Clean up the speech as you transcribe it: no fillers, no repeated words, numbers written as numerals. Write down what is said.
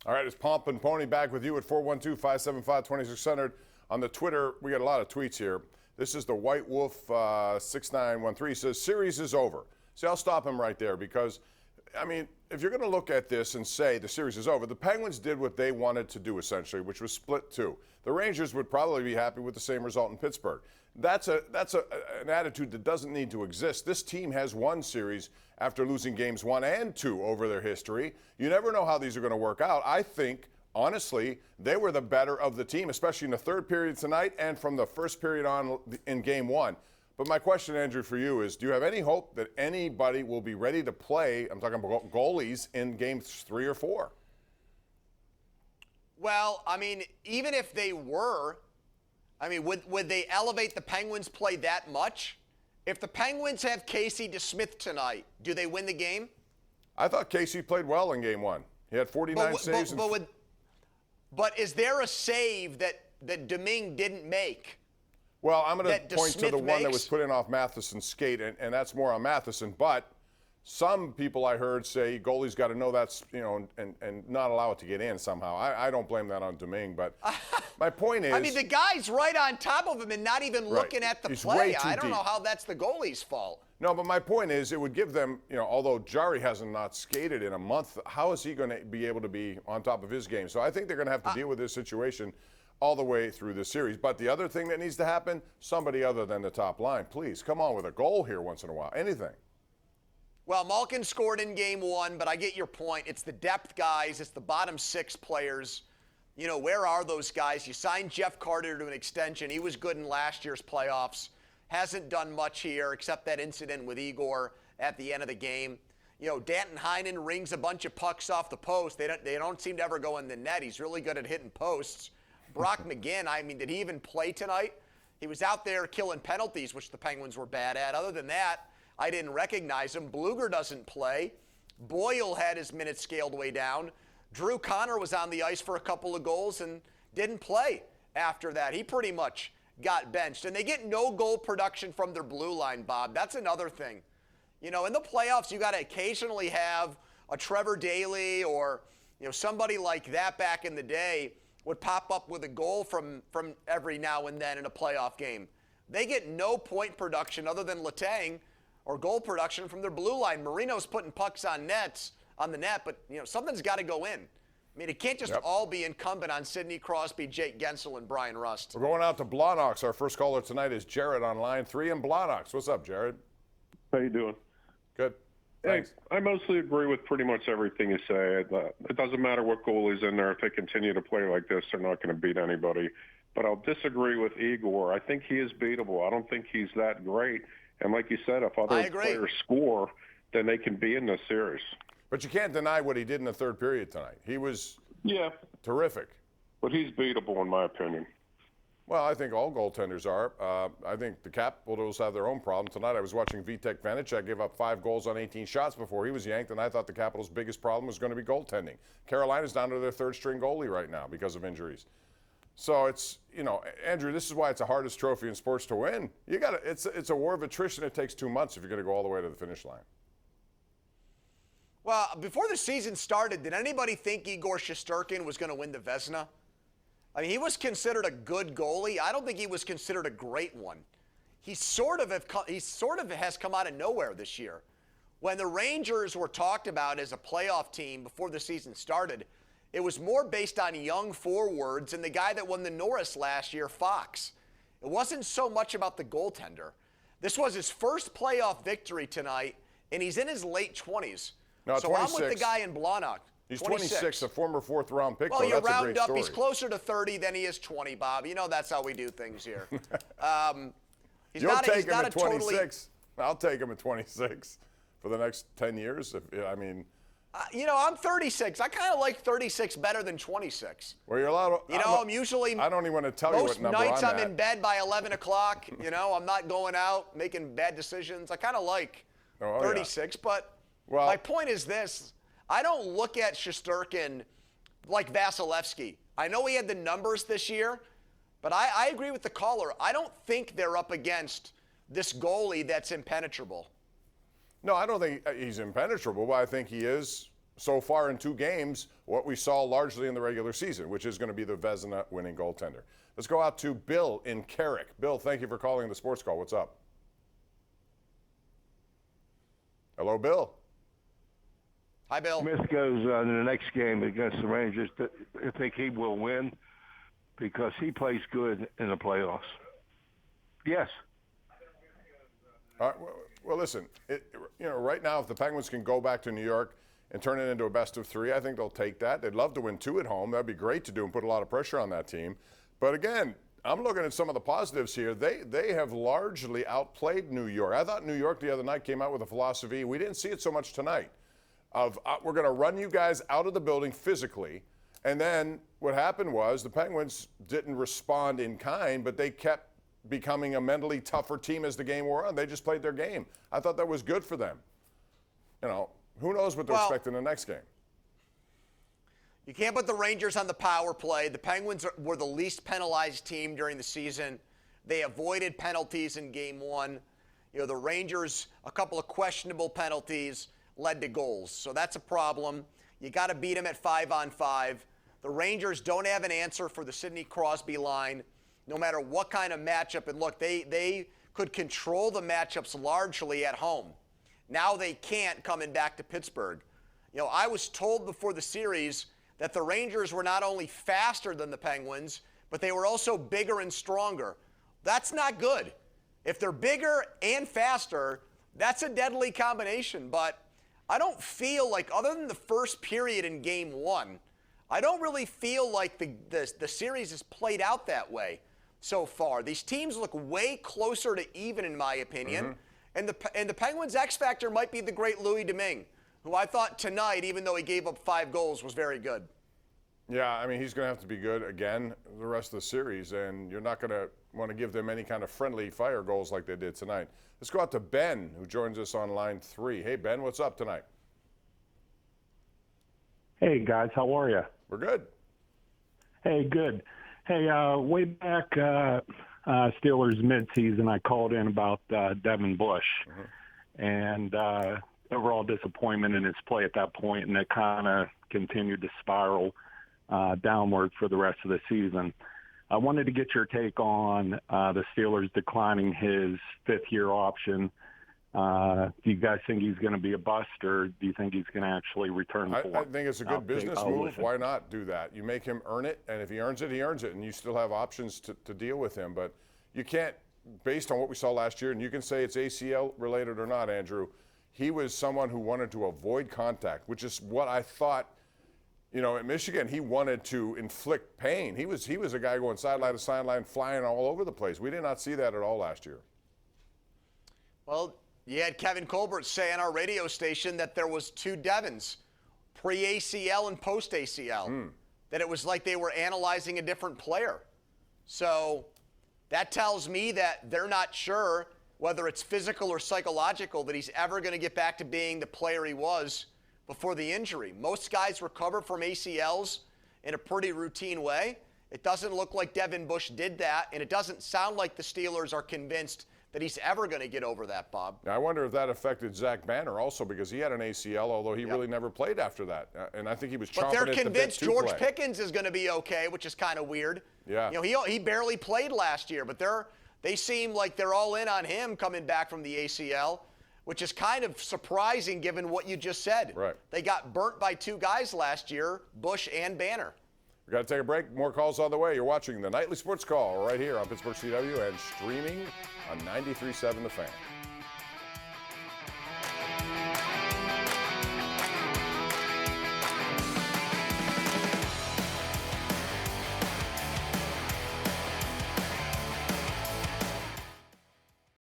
All right, it's Pompeani back with you at 412-575-2600. On the Twitter, we got a lot of tweets here. This is the White Wolf 6913. Says, series is over. See, I'll stop him right there because, I mean, if you're going to look at this and say the series is over, the Penguins did what they wanted to do, essentially, which was split two. The Rangers would probably be happy with the same result in Pittsburgh. That's an attitude that doesn't need to exist. This team has won series after losing games 1 and 2 over their history. You never know how these are going to work out. I think, honestly, they were the better of the team, especially in the third period tonight and from the first period on in game 1. But my question, Andrew, for you is, do you have any hope that anybody will be ready to play, I'm talking about goalies, in games 3 or 4? Well, I mean, even if they were, I mean, would they elevate the Penguins' play that much? If the Penguins have Casey DeSmith tonight, do they win the game? I thought Casey played well in game 1. He had 49 saves. But is there a save that Domingue didn't make? Well, I'm going to point to the one that was put in off Matheson's skate, and that's more on Matheson. But some people I heard say goalie's got to know that's, you know, and not allow it to get in somehow. I don't blame that on Domingue, but my point is, I mean, the guy's right on top of him and not even looking at the play. I don't know how that's the goalie's fault. No, but my point is, it would give them, you know, although Jari hasn't not skated in a month, how is he going to be able to be on top of his game? So I think they're going to have to deal with this situation all the way through this series. But the other thing that needs to happen, somebody other than the top line, please, come on with a goal here once in a while, anything. Well, Malkin scored in game 1, but I get your point. It's the depth guys. It's the bottom 6 players. You know, where are those guys? You signed Jeff Carter to an extension. He was good in last year's playoffs. Hasn't done much here except that incident with Igor at the end of the game. You know, Danton Heinen rings a bunch of pucks off the post. They don't seem to ever go in the net. He's really good at hitting posts. Brock McGinn, I mean, did he even play tonight? He was out there killing penalties, which the Penguins were bad at. Other than that, I didn't recognize him. Bluger doesn't play. Boyle had his minutes scaled way down. Drew Connor was on the ice for a couple of goals and didn't play after that. He pretty much got benched. And they get no goal production from their blue line, Bob. That's another thing. You know, in the playoffs, you got to occasionally have a Trevor Daley or, you know, somebody like that back in the day would pop up with a goal from every now and then in a playoff game. They get no point production other than Letang or goal production from their blue line. Marino's putting pucks on the net, but, you know, something's got to go in. I mean, it can't just all be incumbent on Sidney Crosby, Jake Gensel, and Brian Rust. We're going out to Blanox. Our first caller tonight is Jared on line 3 in Blanox. What's up, Jared? How you doing? Good. Thanks. Hey, I mostly agree with pretty much everything you say. It doesn't matter what goalie's in there. If they continue to play like this, they're not going to beat anybody. But I'll disagree with Igor. I think he is beatable. I don't think he's that great. And like you said, if other players score, then they can be in this series. But you can't deny what he did in the third period tonight. He was terrific. But he's beatable, in my opinion. Well, I think all goaltenders are. I think the Capitals have their own problem. Tonight I was watching Vitek Vanacek give up 5 goals on 18 shots before he was yanked, and I thought the Capitals' biggest problem was going to be goaltending. Carolina's down to their third-string goalie right now because of injuries. So it's, you know, Andrew, this is why it's the hardest trophy in sports to win. You got to, it's a war of attrition. It takes 2 months if you're going to go all the way to the finish line. Well, before the season started, did anybody think Igor Shesterkin was going to win the Vezina? I mean, he was considered a good goalie. I don't think he was considered a great one. He sort of has come out of nowhere this year. When the Rangers were talked about as a playoff team before the season started, it was more based on young forwards and the guy that won the Norris last year, Fox. It wasn't so much about the goaltender. This was his first playoff victory tonight, and he's in his late 20s. No, so 26. I'm with the guy in Blanock. He's 26, a former 4th-round pick. Well, though. you That's round a great up. story. He's closer to 30 than he is 20, Bob. You know that's how we do things here. You'll take him at 26. I'll take him at 26 for the next 10 years. You know, I'm 36. I kind of like 36 better than 26. Well, you're allowed. I'm usually. I don't even want to tell you what number I'm at. Most nights I'm in bed by 11 o'clock. You know, I'm not going out making bad decisions. I kind of like 36, but my point is this. I don't look at Shesterkin like Vasilevsky. I know he had the numbers this year, but I agree with the caller. I don't think they're up against this goalie that's impenetrable. No, I don't think he's impenetrable, but I think he is so far in 2 games what we saw largely in the regular season, which is going to be the Vezina winning goaltender. Let's go out to Bill in Carrick. Bill, thank you for calling the Sports Call. What's up? Hello, Bill. Hi, Bill. Smith goes in the next game against the Rangers. I think he will win because he plays good in the playoffs. Yes. Well, listen, right now, if the Penguins can go back to New York and turn it into a best of 3, I think they'll take that. They'd love to win 2 at home. That'd be great to do and put a lot of pressure on that team. But again, I'm looking at some of the positives here. They have largely outplayed New York. I thought New York the other night came out with a philosophy. We didn't see it so much tonight of we're going to run you guys out of the building physically. And then what happened was the Penguins didn't respond in kind, but they kept becoming a mentally tougher team as the game wore on. They just played their game. I thought that was good for them. Who knows what they're expecting the next game. You can't put the Rangers on the power play. The Penguins were the least penalized team during the season. They avoided penalties in Game 1. The Rangers, a couple of questionable penalties led to goals. So that's a problem. You got to beat them at 5-on-5. The Rangers don't have an answer for the Sidney Crosby line, no matter what kind of matchup. And look, they could control the matchups largely at home. Now they can't coming back to Pittsburgh. I was told before the series that the Rangers were not only faster than the Penguins, but they were also bigger and stronger. That's not good. If they're bigger and faster, that's a deadly combination. But I don't feel like, other than the first period in Game 1, I don't really feel like the series is played out that way so far. These teams look way closer to even, in my opinion. Mm-hmm. And the Penguins' X factor might be the great Louis Domingue, who I thought tonight, even though he gave up 5 goals, was very good. Yeah, I mean, he's going to have to be good again the rest of the series, and you're not going to want to give them any kind of friendly fire goals like they did tonight. Let's go out to Ben, who joins us on line 3. Hey, Ben, what's up tonight? Hey, guys, how are you? We're good. Hey, good. Hey, way back Steelers midseason, I called in about Devin Bush. Mm-hmm. And overall disappointment in his play at that point, and it kind of continued to spiral downward for the rest of the season. I wanted to get your take on the Steelers declining his 5th-year option. Do you guys think he's going to be a bust, or do you think he's going to actually return for I think it's a good business move. Why not do that? You make him earn it, and if he earns it, he earns it, and you still have options to deal with him. But you can't, based on what we saw last year, and you can say it's ACL related or not, Andrew, he was someone who wanted to avoid contact, which is what I thought. At Michigan, he wanted to inflict pain. He was a guy going sideline to sideline, flying all over the place. We did not see that at all last year. Well, you had Kevin Colbert say on our radio station that there was 2 Devins, pre-ACL and post-ACL, that it was like they were analyzing a different player. So that tells me that they're not sure whether it's physical or psychological that he's ever going to get back to being the player he was before the injury. Most guys recover from ACLs in a pretty routine way. It doesn't look like Devin Bush did that, and it doesn't sound like the Steelers are convinced that he's ever going to get over that, Bob. Now, I wonder if that affected Zach Banner also, because he had an ACL, although he really never played after that. And I think he was chomping at the bit to play. But they're convinced George Pickens is going to be okay, which is kind of weird. Yeah. He barely played last year, but they seem like they're all in on him coming back from the ACL, which is kind of surprising given what you just said. Right. They got burnt by 2 guys last year, Bush and Banner. We've got to take a break. More calls on the way. You're watching the Nightly Sports Call right here on Pittsburgh CW and streaming on 93.7 The Fan.